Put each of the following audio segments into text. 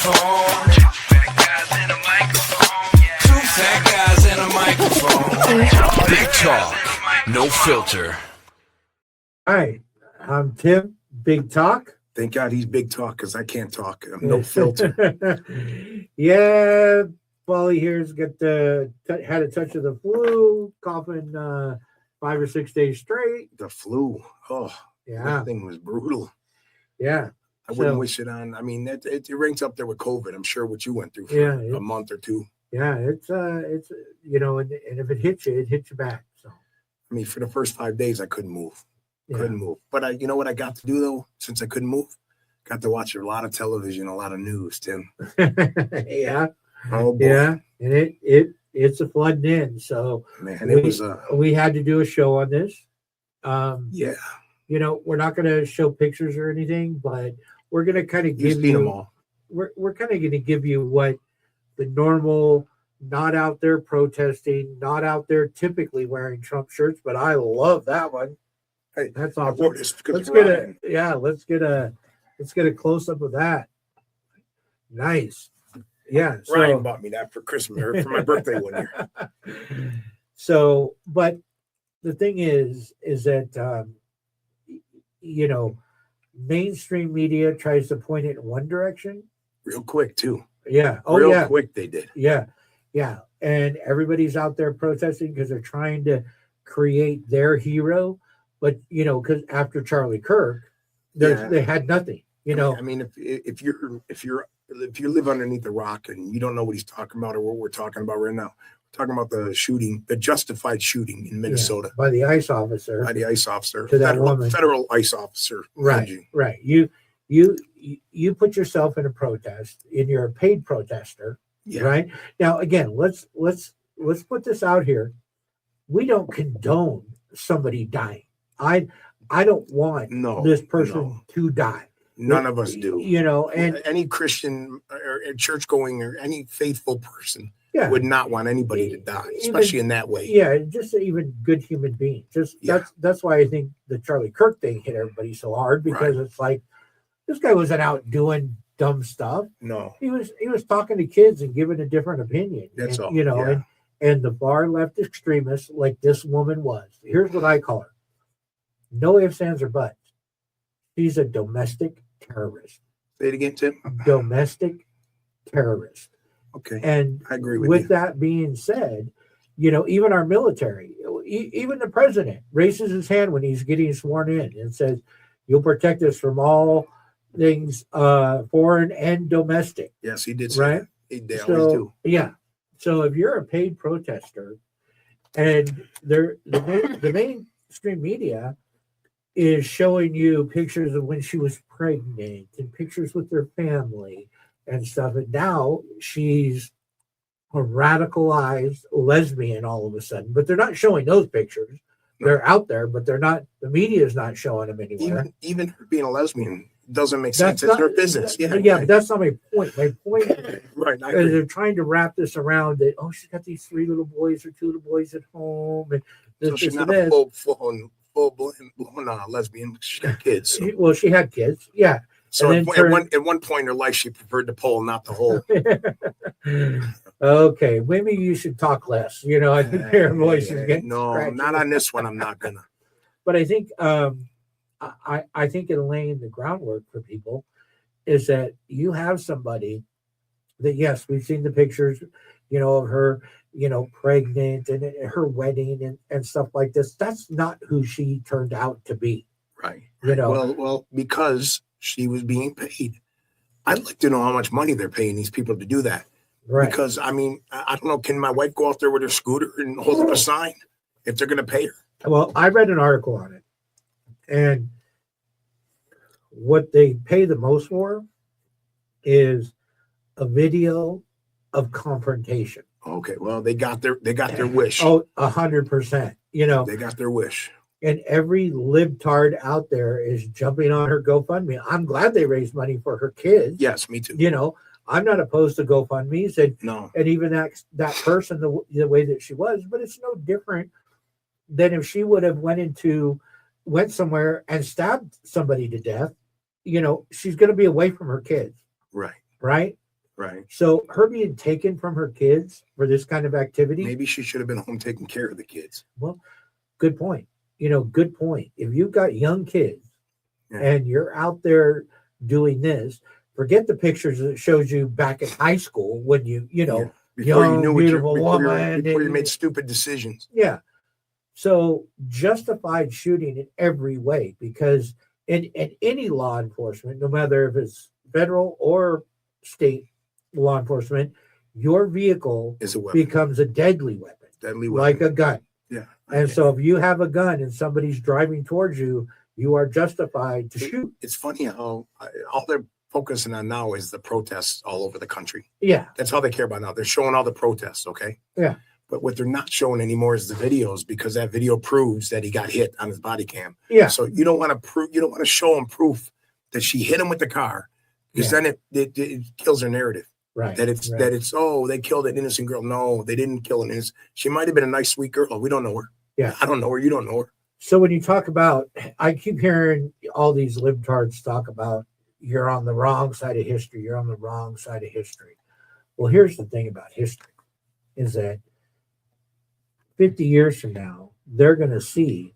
microphone. Two fat guys and a microphone. Two fat guys and a microphone. Big talk, no filter. Hi, I'm Tim. Big Talk. Thank God he's big talk because I can't talk. I'm no filter. Yeah, Paulie here's got had a touch of the flu, coughing 5 or 6 days straight. The flu. Oh, Yeah, that thing was brutal. yeah. I wouldn't wish it on. I mean, it ranks up there with COVID. I'm sure what you went through for Yeah, a month or two. Yeah, it's you know, and if it hits you back. So I mean, for the first 5 days, I couldn't move. yeah. Couldn't move. But you know what I got to do though? Since I couldn't move, got to watch a lot of television, a lot of news, Tim. Yeah, Oh boy. yeah, and it's a flooding in. So Man, it was we had to do a show on this. yeah. You know, we're not going to show pictures or anything, but we're going to kind of You've give seen them you. all. We're kind of going to give you what the normal, not out there protesting, not out there typically wearing Trump shirts, but I love that one. Hey, That's I awesome. wore this because Let's get a close up of that. Nice. Yeah. Ryan bought me that for Christmas or for my birthday one year. So, but the thing is that you know, mainstream media tries to point it in one direction. Real quick too. Yeah. Oh, Real yeah. quick they did. Yeah. Yeah. And everybody's out there protesting because they're trying to create their hero. But, you know, because after Charlie Kirk, they had nothing, you know. I mean, if you live underneath a rock and you don't know what he's talking about or what we're talking about right now, we're talking about the shooting, the justified shooting in Minnesota by the ICE officer. by the ICE officer, to that woman. federal ICE officer. Right. Right. You put yourself in a protest and you're a paid protester. Yeah. Right. Now, again, let's put this out here. We don't condone somebody dying. I don't want this person to die. None of us do. You know, and any Christian or church going or any faithful person yeah, would not want anybody to die, especially in that way. Yeah, just even good human beings. That's why I think the Charlie Kirk thing hit everybody so hard because it's like this guy wasn't out doing dumb stuff. No, he was talking to kids and giving a different opinion. That's all. You know, Yeah. and the far left extremists like this woman was. Here's what I call her. No ifs, ands, or buts. She's a domestic terrorist. Say it again, Tim. Domestic terrorist. Okay. And I agree with you. that being said, you know, even our military, even the president raises his hand when he's getting sworn in and says, "You'll protect us from all things foreign and domestic." Yes, he did say right? that. They always do. Yeah. So if you're a paid protester and the mainstream media is showing you pictures of when she was pregnant and pictures with her family and stuff, and now she's a radicalized lesbian all of a sudden, but they're not showing those pictures. They're out there, but they're not. The media is not showing them anywhere. Even her being a lesbian doesn't make sense. It's her business. Yeah, but that's not my point. My point right. is they're trying to wrap this around that. Oh, she's got these 3 little boys or 2 little boys at home, and so she's not a full-blown lesbian. She's got kids. So. Well, she had kids. Yeah. So at one point in her life, she preferred the pole, not the hole. Okay, maybe you should talk less. You know, I think her voice is getting no, not on this one. I'm not gonna. But I think I think in laying the groundwork for people is that you have somebody that, yes, we've seen the pictures, you know, of her, you know, pregnant and her wedding and stuff like this. That's not who she turned out to be. Right. You know, well, because she was being paid. I'd like to know how much money they're paying these people to do that. Right. Because, I mean, I don't know, can my wife go out there with her scooter and hold up a sign if they're going to pay her? Well, I read an article on it. And what they pay the most for is a video of confrontation. Okay, well, they got their wish. Oh, 100%. You know, they got their wish. And every libtard out there is jumping on her GoFundMe. I'm glad they raised money for her kids. Yes, me too. You know, I'm not opposed to GoFundMe's and no, and even that person the way that she was, but it's no different than if she would have went somewhere and stabbed somebody to death. You know, she's going to be away from her kids. Right. Right. Right. So her being taken from her kids for this kind of activity, Maybe she should have been home taking care of the kids. well, good point. Good point. If you've got young kids Yeah. and you're out there doing this, forget the pictures that shows you back in high school when Before young, you knew beautiful before woman. before you made stupid decisions. Yeah. So justified shooting in every way, because in any law enforcement, no matter if it's federal or state law enforcement, your vehicle Is a weapon. becomes a deadly weapon, Deadly weapon. like a gun. Yeah. And so if you have a gun and somebody's driving towards you, you are justified to shoot. It's funny how all they're focusing on now is the protests all over the country. Yeah. That's all they care about now. They're showing all the protests, okay? Yeah. But what they're not showing anymore is the videos, because that video proves that he got hit on his body cam. Yeah. So you don't want to show him proof that she hit him with the car, because then it kills her narrative. Right. That it's they killed an innocent girl. No, they didn't kill an innocent. She might have been a nice, sweet girl. We don't know her. Yeah. I don't know her. You don't know her. So when you talk about, I keep hearing all these libtards talk about you're on the wrong side of history. You're on the wrong side of history. Well, here's the thing about history is that 50 years from now, they're going to see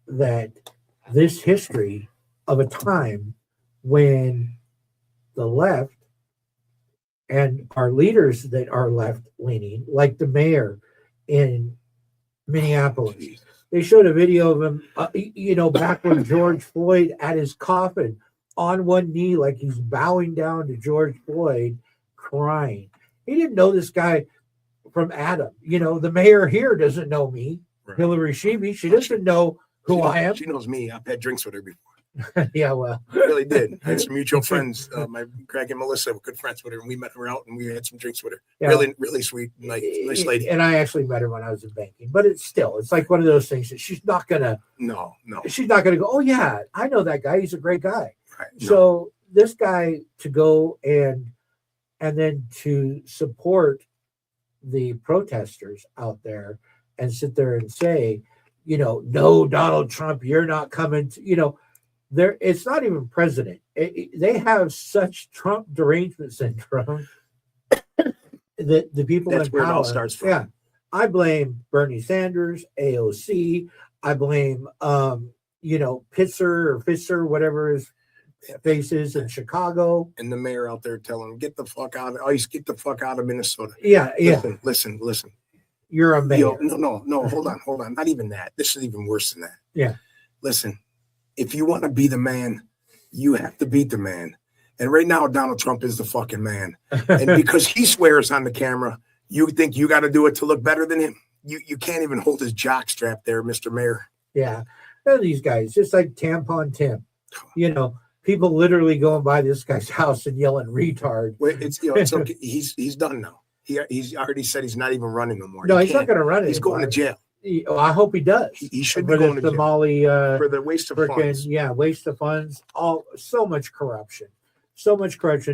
that this history of a time when the left and our leaders that are left leaning, like the mayor in Minneapolis, Jeez. they showed a video of him, back when George Floyd at his coffin on one knee, like he's bowing down to George Floyd, crying. He didn't know this guy from Adam. The mayor here doesn't know me, Right. Hillary Sheeby. She doesn't know who I am. She knows me. I've had drinks with her before. Yeah, well, I really did. I had some mutual friends. My Greg and Melissa were good friends with her, and we met her out and we had some drinks with her. yeah. Really, really sweet, nice lady. And I actually met her when I was in banking, but it's like one of those things that she's not gonna No. go, oh yeah, I know that guy. He's a great guy. Right. No. So this guy to go and then to support the protesters out there and sit there and say, no, Donald Trump, you're not coming to, there. It's not even president. They have such Trump derangement syndrome that the people That's in where it all power- starts from. Yeah, I blame Bernie Sanders, AOC. I blame Pitzer, whatever his face is in Chicago. And the mayor out there telling him, get the fuck out of ICE, get the fuck out of Minnesota. Yeah. Listen. You're a mayor. No, hold on. Not even that. This is even worse than that. Yeah. Listen, if you want to be the man, you have to beat the man. And right now, Donald Trump is the fucking man. And because he swears on the camera, you think you got to do it to look better than him? You can't even hold his jock strap there, Mr. Mayor. Yeah. None of these guys, just like Tampon Tim, people literally going by this guy's house and yelling retard. Well, it's okay. He's done now. He's already said he's not even running no more. No, he's not going to run it. He's going to jail. I hope he does. He should be for going the to jail. Somali, For the waste of funds. waste of funds. So much corruption.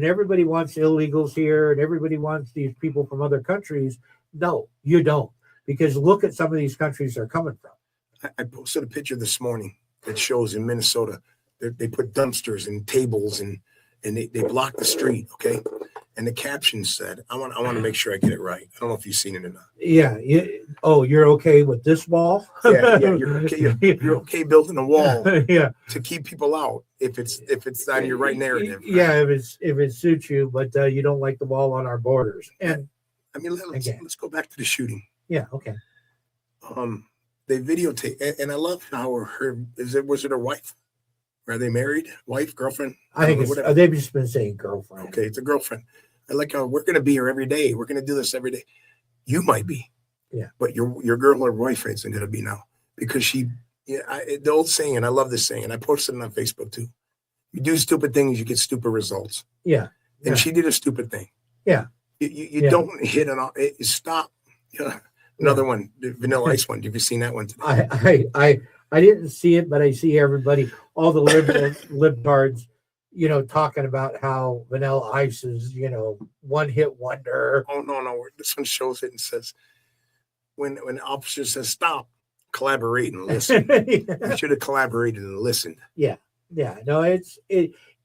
Everybody wants illegals here, and everybody wants these people from other countries. No, you don't, because look at some of these countries they're coming from. I posted a picture this morning that shows in Minnesota they put dumpsters and tables and they block the street. Okay, and the caption said, "I want to make sure I get it right. I don't know if you've seen it or not." Yeah. Oh, you're okay with this wall? Yeah. You're okay. You're okay building a wall Yeah. to keep people out if it's on your right narrative. Right? Yeah, if it suits you, but you don't like the wall on our borders. And I mean, let's go back to the shooting. yeah, okay. They videotape, and I love how was it her wife? Are they married? Wife, girlfriend? I think don't know, it's whatever. they've just been saying girlfriend. Okay, it's a girlfriend. I like how we're going to be here every day. We're going to do this every day. You might be, yeah, but your girl or boyfriend isn't going to be now because the old saying, and I love this saying, and I posted it on Facebook too. You do stupid things, you get stupid results. Yeah, and she did a stupid thing. Yeah, you don't hit it. Stop. Yeah. Another one, the Vanilla Ice one. Have you seen that one today? I didn't see it, but I see everybody, all the libtards, talking about how Vanilla Ice is, one hit wonder. Oh no! This one shows it and says, when the officer says stop, collaborate and listen. Yeah. You should have collaborated and listened. Yeah. No,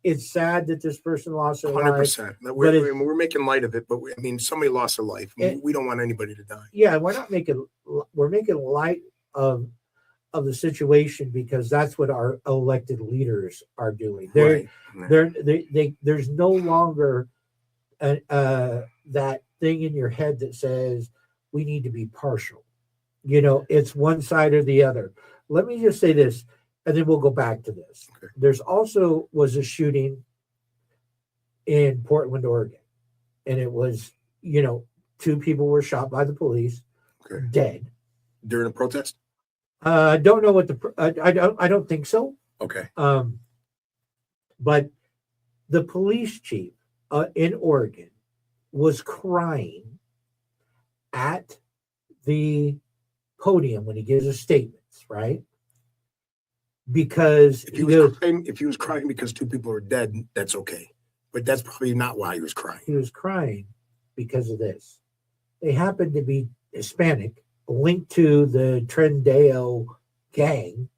it's sad that this person lost their life. 100%. We're making light of it, but I mean, somebody lost their life. We don't want anybody to die. Yeah, we're making light of the situation because that's what our elected leaders are doing. There's no longer that thing in your head that says we need to be partial. It's one side or the other. Let me just say this, and then we'll go back to this. Okay. There's also was a shooting in Portland, Oregon, and it was, 2 people were shot by the police, dead during a protest. Don't know what I don't think so. Okay. But the police chief in Oregon was crying at the podium when he gives his statements, right? Because if he was crying because 2 people are dead, that's okay. But that's probably not why he was crying. He was crying because of this. They happened to be Hispanic, linked to the Trendeo gang,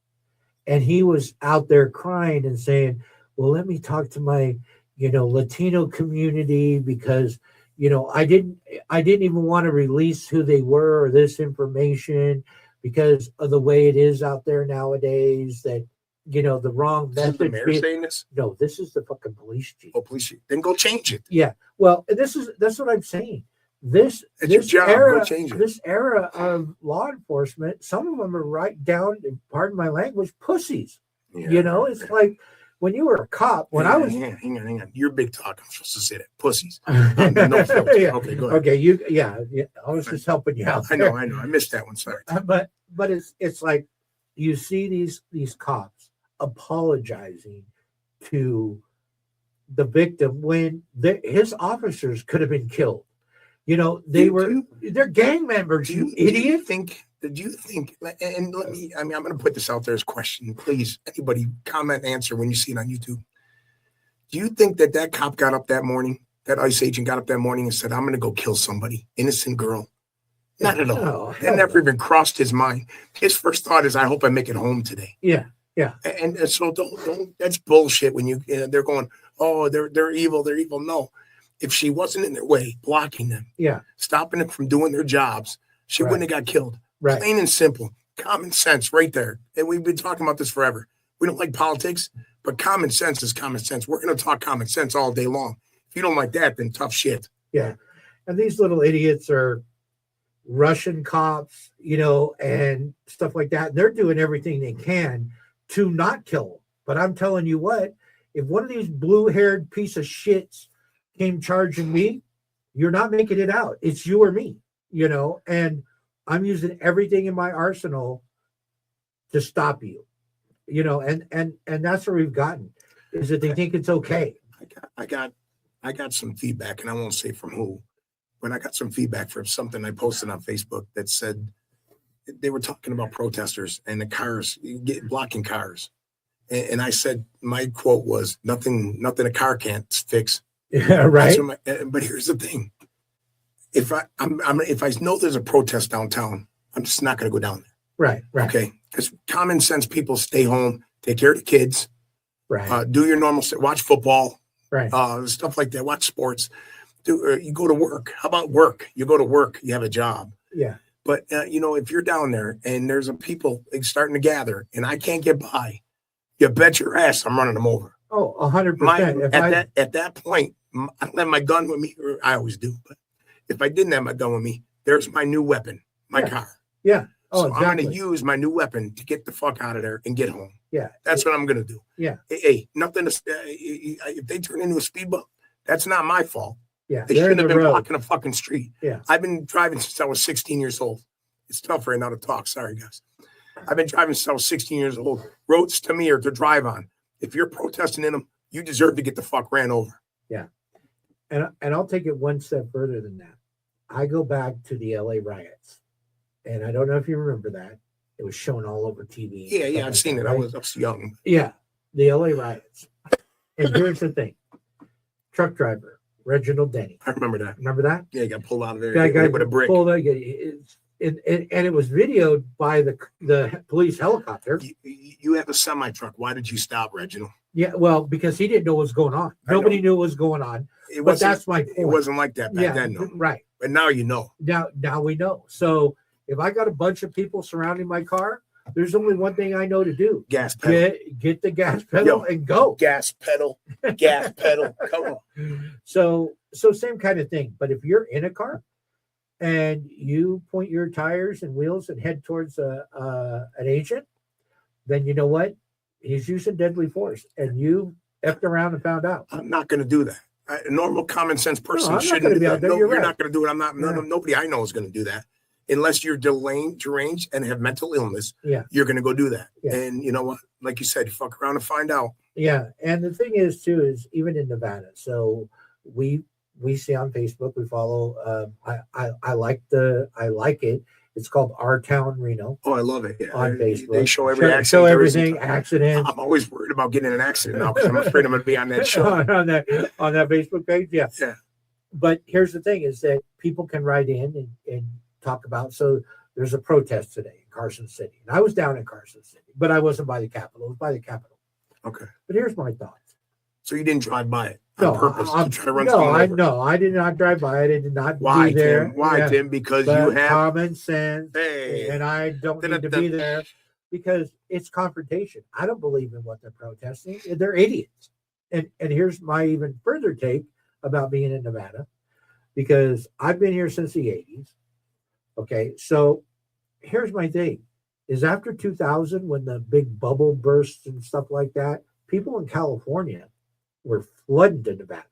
and he was out there crying and saying, well, let me talk to my Latino community because I didn't even want to release who they were or this information because of the way it is out there nowadays that the wrong message. Is the mayor saying this? No, this is the fucking police chief. Oh, police chief. Then go change it. Yeah. Well, that's what I'm saying. This your job. Era, go change it. This era of law enforcement, some of them are right down, pardon my language, pussies. Yeah. It's like when you were a cop. When I was, hang on. You're big talk. I'm supposed to say that. Pussies. No filter. Yeah. Okay, go ahead. Okay, I was just helping you out. I know. I missed that one. Sorry. But it's like you see these cops apologizing to the victim when his officers could have been killed. They're gang members. You idiot. Did you think? And let me. I'm going to put this out there as a question. Please, anybody, comment, answer when you see it on YouTube. Do you think that cop got up that morning? That ICE agent got up that morning and said, "I'm going to go kill somebody, innocent girl." Not at all. That never even crossed his mind. His first thought is, "I hope I make it home today." Yeah. And so don't. That's bullshit. When they're going, "Oh, they're evil. They're evil." No. If she wasn't in their way, blocking them, stopping them from doing their jobs, she wouldn't have got killed. Right. Plain and simple. Common sense right there. And we've been talking about this forever. We don't like politics, but common sense is common sense. We're going to talk common sense all day long. If you don't like that, then tough shit. Yeah. And these little idiots are Russian cops, and stuff like that. They're doing everything they can to not kill them. But I'm telling you what, if one of these blue-haired piece of shits came charging me, you're not making it out. It's you or me, and I'm using everything in my arsenal to stop you, and that's where we've gotten, is that they think it's okay. I got some feedback, and I won't say from who, but I got some feedback from something I posted on Facebook that said they were talking about protesters and the cars blocking cars. And I said, my quote was, nothing a car can't fix. Yeah, right. But here's the thing: if I know there's a protest downtown, I'm just not going to go down there. Right. Okay, because common sense people stay home, take care of the kids, right. Do your normal stuff, watch football, right, stuff like that. Watch sports. You go to work. How about work? You go to work. You have a job. Yeah. But if you're down there and there's a people starting to gather, and I can't get by, you bet your ass I'm running them over. Oh, 100%. At that point, I don't have my gun with me, or I always do. But if I didn't have my gun with me, there's my new weapon, my car. Yeah. Oh, so exactly. I'm going to use my new weapon to get the fuck out of there and get home. Yeah. That's what I'm going to do. Yeah. Hey, nothing to if they turn into a speed bump, that's not my fault. Yeah. They shouldn't have been blocking a fucking street. Yeah. I've been driving since I was 16 years old. It's tough right now to talk. Sorry, guys. I've been driving since I was 16 years old. Roads to me are to drive on. If you're protesting in them, you deserve to get the fuck ran over. Yeah. And I'll take it one step further than that. I go back to the LA riots. And I don't know if you remember that. It was shown all over TV. Yeah, I've seen it. Right? I was young. Yeah, the LA riots. And here's the thing. Truck driver, Reginald Denny. I remember that. Remember that? Yeah, he got pulled out of there. Guy with a brick. And it was videoed by the police helicopter. You have a semi-truck. Why did you stop, Reginald? Yeah, well, because he didn't know what was going on. I know. Nobody knew what was going on. It But wasn't. that's my point. It wasn't like that back then, though. right. But now you know. Now we know. So if I got a bunch of people surrounding my car, there's only one thing I know to do: Gas pedal. get the gas pedal Yo. and go. Gas pedal. Gas pedal. Come on. So same kind of thing. But if you're in a car and you point your tires and wheels and head towards an agent, then you know what? He's using deadly force, and you effed around and found out. I'm not going to do that. A normal common sense person I'm not shouldn't gonna do be that. out there. No, You're you're right. not going to do it. I'm not. Nobody I know is going to do that. Unless you're deranged and have mental illness, Yeah. you're going to go do that. Yeah. And you know what? Like you said, you fuck around and find out. Yeah, and the thing is too is even in Nevada. So we see on Facebook. We follow. I like it. It's called Our Town Reno Oh, I love it. Yeah. on Facebook. They show every accident. Show there is in everything. town. Accidents I'm always worried about getting in an accident now because I'm afraid I'm going to be on that show. on that Facebook page. Yeah. Yeah. But here's the thing: is that people can write in and talk about. So there's a protest today in Carson City, and I was down in Carson City, but I wasn't by the Capitol. It was by the Capitol. Okay. But here's my thoughts. So you didn't drive by it No, on purpose to try to run no, someone over. I did not drive by it. I did not Why, be there. Tim? Why, Yeah. Tim? Because But you have. common sense, Hey. and I don't need to be there because it's confrontation. I don't believe in what they're protesting. They're idiots. And here's my even further take about being in Nevada, because I've been here since the 80s. Okay, so here's my thing: is after 2000, when the big bubble burst and stuff like that, people in California were flooding to Nevada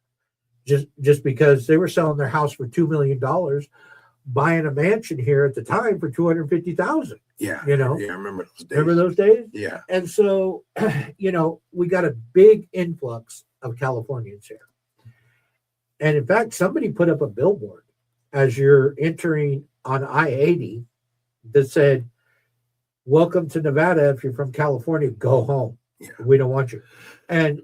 just because they were selling their house for $2 million, buying a mansion here at the time for $250,000. Yeah. You know? Yeah, I remember those days. Remember those days? Yeah. And so, we got a big influx of Californians here. And in fact, somebody put up a billboard as you're entering on I-80 that said, "Welcome to Nevada. If you're from California, go home. Yeah. We don't want you." And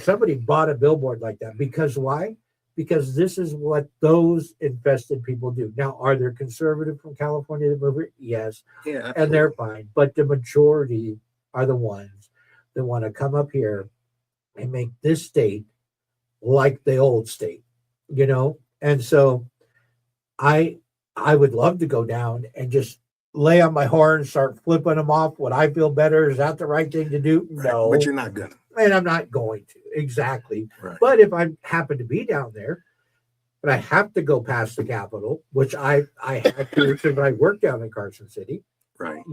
somebody bought a billboard like that. Because why? Because this is what those infested people do. Now, are there conservative from California that move here? Yes. Yeah. And they're fine. But the majority are the ones that want to come up here and make this state like the old state, And so I would love to go down and just lay on my horn, start flipping them off. Would I feel better? Is that the right thing to do? Right. No. But you're not gonna. And I'm not going to. Exactly. Right. But if I happen to be down there, but I have to go past the Capitol, which I had to because I worked down in Carson City, Right.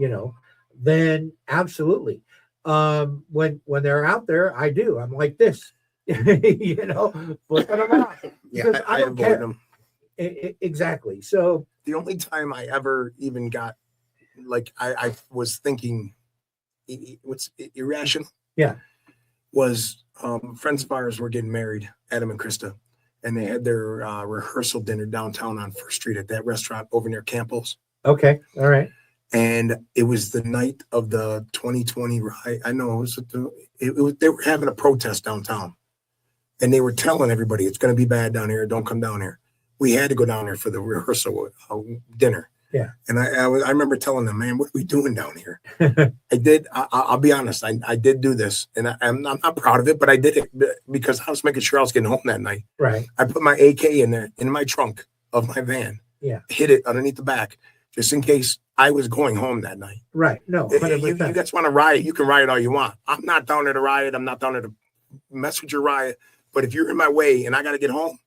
then absolutely. When they're out there, I do. I'm like this, flipping them off. Yeah. Because I don't avoid care. them. Exactly. So The only time I ever even got, like, I was thinking, what's irrational? Yeah. Was friends of ours were getting married, Adam and Krista, and they had their rehearsal dinner downtown on First Street at that restaurant over near Campos. okay, all right. And it was the night of the 2020 riot. I know they were having a protest downtown, and they were telling everybody it's going to be bad down here. Don't come down here. We had to go down there for the rehearsal dinner. Yeah. And I remember telling them, man, what are we doing down here? I did. I'll be honest. I did do this, and I'm not proud of it, but I did it because I was making sure I was getting home that night. Right. I put my AK in my trunk of my van. Yeah. Hid it underneath the back just in case I was going home that night. Right. No. You 100%. guys want to riot? You can riot all you want. I'm not down there to riot. I'm not down there to mess with your riot. But if you're in my way and I got to get home,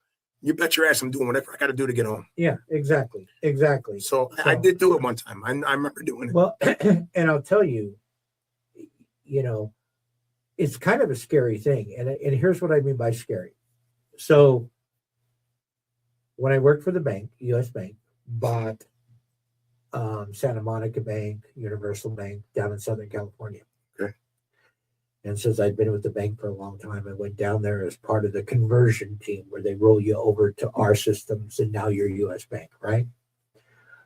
you bet your ass I'm doing whatever I got to do to get home. Yeah. Exactly. So I did do it one time. I remember doing it. Well, and I'll tell you, it's kind of a scary thing. And here's what I mean by scary. So when I worked for the bank, US Bank, bought Santa Monica Bank, Universal Bank down in Southern California. Okay. And since I'd been with the bank for a long time, I went down there as part of the conversion team where they roll you over to our systems and now you're US Bank, right?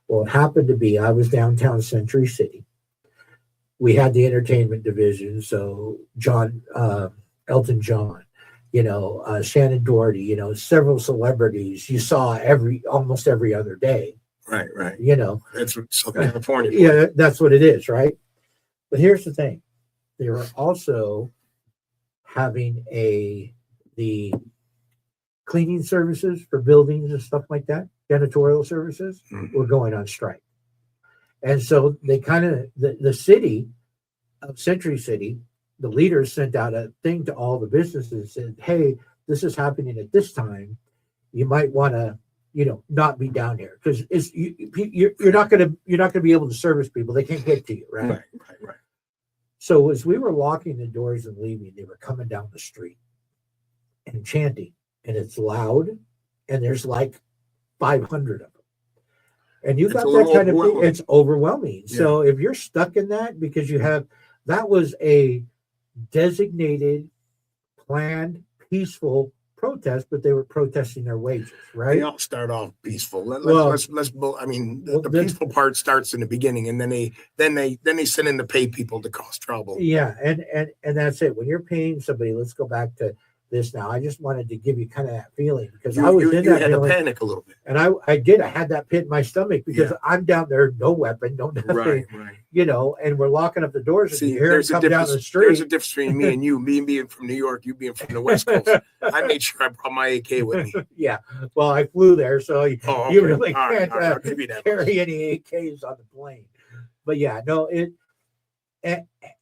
Well, it happened to be I was downtown Century City. We had the entertainment division, so Elton John, Shannon Doherty, several celebrities you saw almost every other day. Right. That's what Southern California. Yeah, that's what it is, right? But here's the thing. They were also having the cleaning services for buildings and stuff like that, janitorial services, were going on strike. And so they kind of, the city of Century City, the leaders sent out a thing to all the businesses and said, hey, this is happening at this time. You might want to, not be down here because you're not going to be able to service people. They can't get to you, right? Right. So as we were locking the doors and leaving, they were coming down the street and chanting, and it's loud, and there's like 500 of them. And you got that kind of thing, it's overwhelming. Yeah. So if you're stuck in that because that was a designated, planned, peaceful protest, but they were protesting their wages, right? They all start off peaceful. The peaceful part starts in the beginning, and then they send in to pay people to cause trouble. Yeah, and that's it. When you're paying somebody, let's go back to this now. I just wanted to give you kind of that feeling because I was in that had feeling, to panic a little bit, and I did. I had that pit in my stomach because I'm down there, no weapon, no nothing, right. And we're locking up the doors. See, and you hear it come down the street. There's a difference between me and you. Me being from New York, you being from the West Coast. I made sure I brought my AK with me. Yeah, well, I flew there, so you really can't carry any AKs on the plane. But yeah, no, and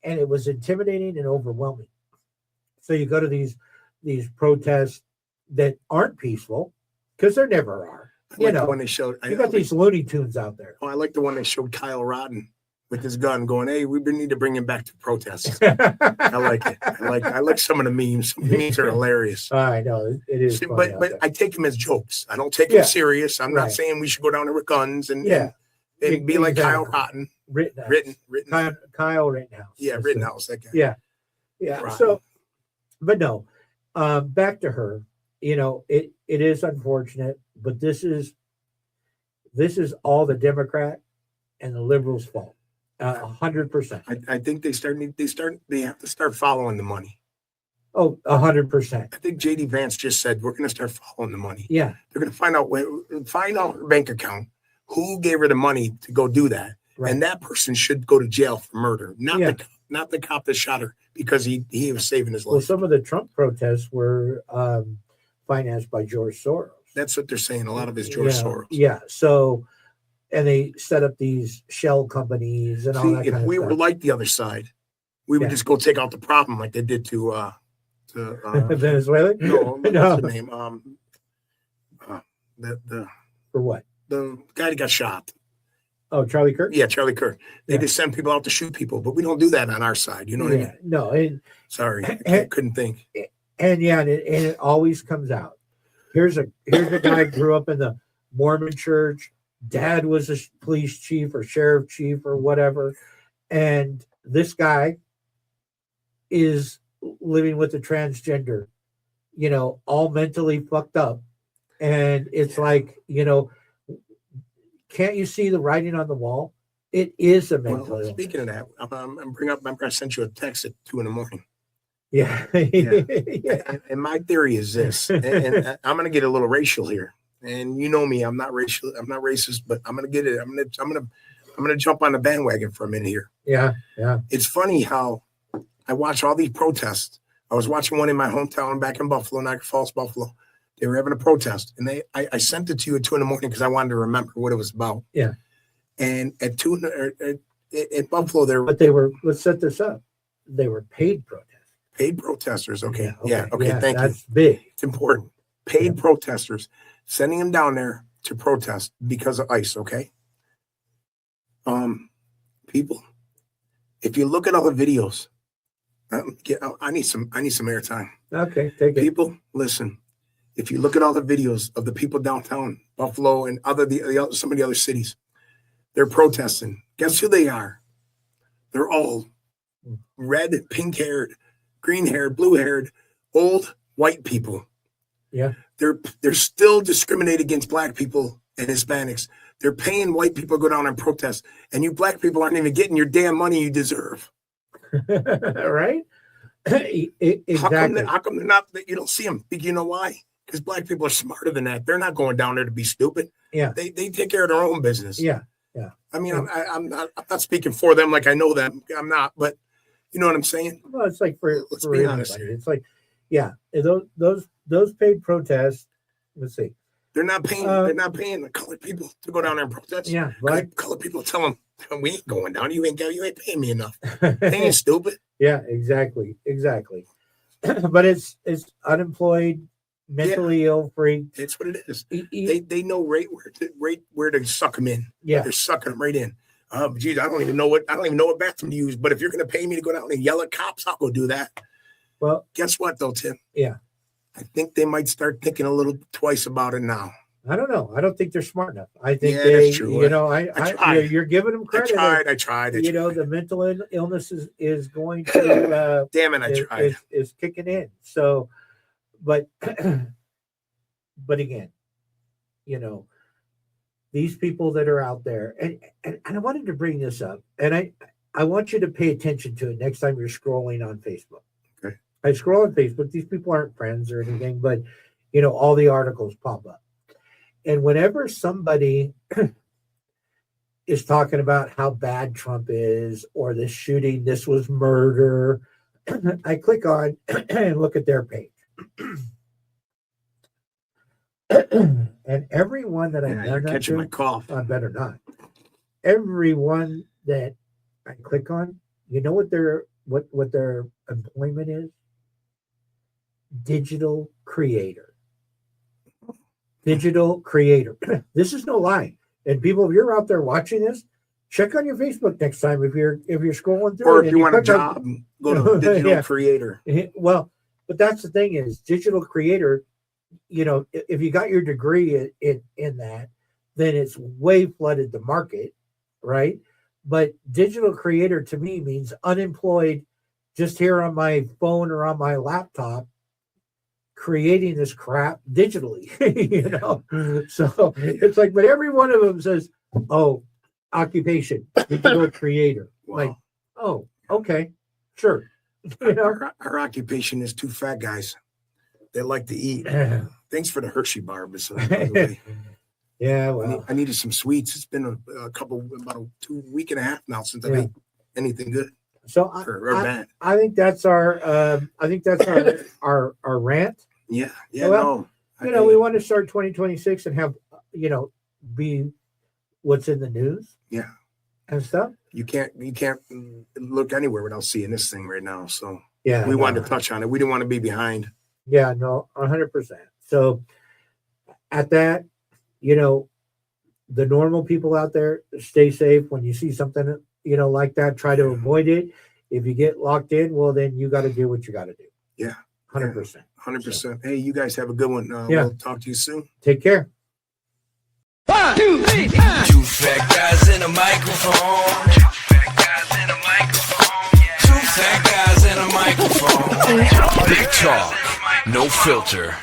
it was intimidating and overwhelming. So you go to these protests that aren't peaceful because there never are. The one they showed. You got these Looney Tunes out there. Oh, I like the one they showed Kyle Rotten with his gun going, hey, we need to bring him back to protests. I like it. I like some of the memes. Some of the memes are hilarious. I know it is. But I take them as jokes. I don't take them serious. I'm not saying we should go down there with guns and be like Kyle Rotten. Rittenhouse. Kyle Rittenhouse. Yeah, Rittenhouse. That guy. Yeah. Rotten. So, but no, back to her. It is unfortunate, but this is all the Democrat and the liberals' fault. 100%. I think they have to start following the money. Oh, 100%. I think JD Vance just said we're going to start following the money. Yeah, they're going to find out her bank account, who gave her the money to go do that, and that person should go to jail for murder, not the cop that shot her because he was saving his life. Well, some of the Trump protests were financed by George Soros. That's what they're saying. A lot of it's George Soros. Yeah. So, and they set up these shell companies and all that kind of stuff. If we were like the other side, we would just go take out the problem like they did to Venezuela. No, what's the name? For what? The guy that got shot. Oh, Charlie Kirk? Yeah, Charlie Kirk. They just send people out to shoot people, but we don't do that on our side. You know what I mean? No. Sorry, I couldn't think. And it always comes out. Here's a guy grew up in the Mormon church. Dad was a police chief or sheriff chief or whatever. And this guy is living with a transgender, all mentally fucked up. And it's like, can't you see the writing on the wall? It is a mental illness. Speaking of that, I sent you a text at 2 a.m. Yeah. And my theory is this, and I'm going to get a little racial here. And you know me, I'm not racist, but I'm going to get it. I'm going to jump on the bandwagon for a minute here. Yeah. It's funny how I watch all these protests. I was watching one in my hometown back in Buffalo, Niagara Falls, Buffalo. They were having a protest, and I sent it to you at 2 a.m. because I wanted to remember what it was about. Yeah. And at 2 at Buffalo, let's set this up. They were paid protesters. Paid protesters. Okay. Yeah. Thank you. That's big. It's important. Paid protesters, sending them down there to protest because of ICE. Okay. People, if you look at all the videos, I need some airtime. Okay. Take it. People, listen. If you look at all the videos of the people downtown Buffalo and some of the other cities, they're protesting. Guess who they are? They're all red, pink-haired, green-haired, blue-haired, old white people. Yeah. They're still discriminating against black people and Hispanics. They're paying white people to go down and protest, and you black people aren't even getting your damn money you deserve. Right? Exactly. How come they're not? You don't see them. You know why? Because black people are smarter than that. They're not going down there to be stupid. Yeah. They take care of their own business. Yeah. I mean, I'm not speaking for them like I know them. I'm not, but You know what I'm saying? Well, it's like Let's for be everybody. honest. It's like, yeah, and those paid protests. Let's see. They're not paying the colored people to go down there and protest. Yeah, right. Colored people tell them, we ain't going down. You ain't paying me enough. They ain't stupid. Yeah, exactly. But it's unemployed, mentally ill freak. It's what it is. They know right where to suck them in. Yeah. They're sucking them right in. Geez, I don't even know what bathroom to use. But if you're going to pay me to go down and yell at cops, I'll go do that. Well, guess what though, Tim? Yeah. I think they might start thinking a little twice about it now. I don't know. I don't think they're smart enough. I think that's true. You know, you're giving them credit. I tried. You know, the mental illness is going to. Damn it! I tried. Is kicking in. So, but again, you know, these people that are out there, and I wanted to bring this up, and I want you to pay attention to it next time you're scrolling on Facebook. Okay. I scroll on Facebook. These people aren't friends or anything, but you know, all the articles pop up. And whenever somebody is talking about how bad Trump is, or this shooting, this was murder, I click on and look at their page. And everyone that I've done you're that catching to, my cough. I better not. Everyone that I click on, you know what their employment is? Digital creator. Digital creator. This is no lie. And people, if you're out there watching this, check on your Facebook next time if you're scrolling through. Or if you want a job, go to digital creator. Well, but that's the thing is digital creator. You know, if you got your degree in that, then it's way flooded the market, right? But digital creator to me means unemployed, just here on my phone or on my laptop, creating this crap digitally, you know. So it's like, but every one of them says, "Oh, occupation, digital creator." Wow. Like, oh, okay, sure. You know, our occupation is two fat guys that like to eat. Thanks for the Hershey bar, by the way. Yeah, well, I needed some sweets. It's been about 2 weeks and a half now since I've ate anything good. So or bad. I think that's our rant. Yeah, well, no. You know, we want to start 2026 and have, you know, be what's in the news. Yeah. And stuff. You can't look anywhere without seeing this thing right now. So yeah, we wanted to touch on it. We didn't want to be behind. Yeah, no, 100%. So at that, you know, the normal people out there, stay safe. When you see something, you know, like that, try to avoid it. If you get locked in, well, then you got to do what you got to do. Yeah. 100%. 100%. Hey, you guys have a good one. We'll talk to you soon. Take care. 1, 2, 3, 2 fat guys in a microphone. 2 fat guys in a microphone. 2 fat guys in a microphone. Big talk, no filter.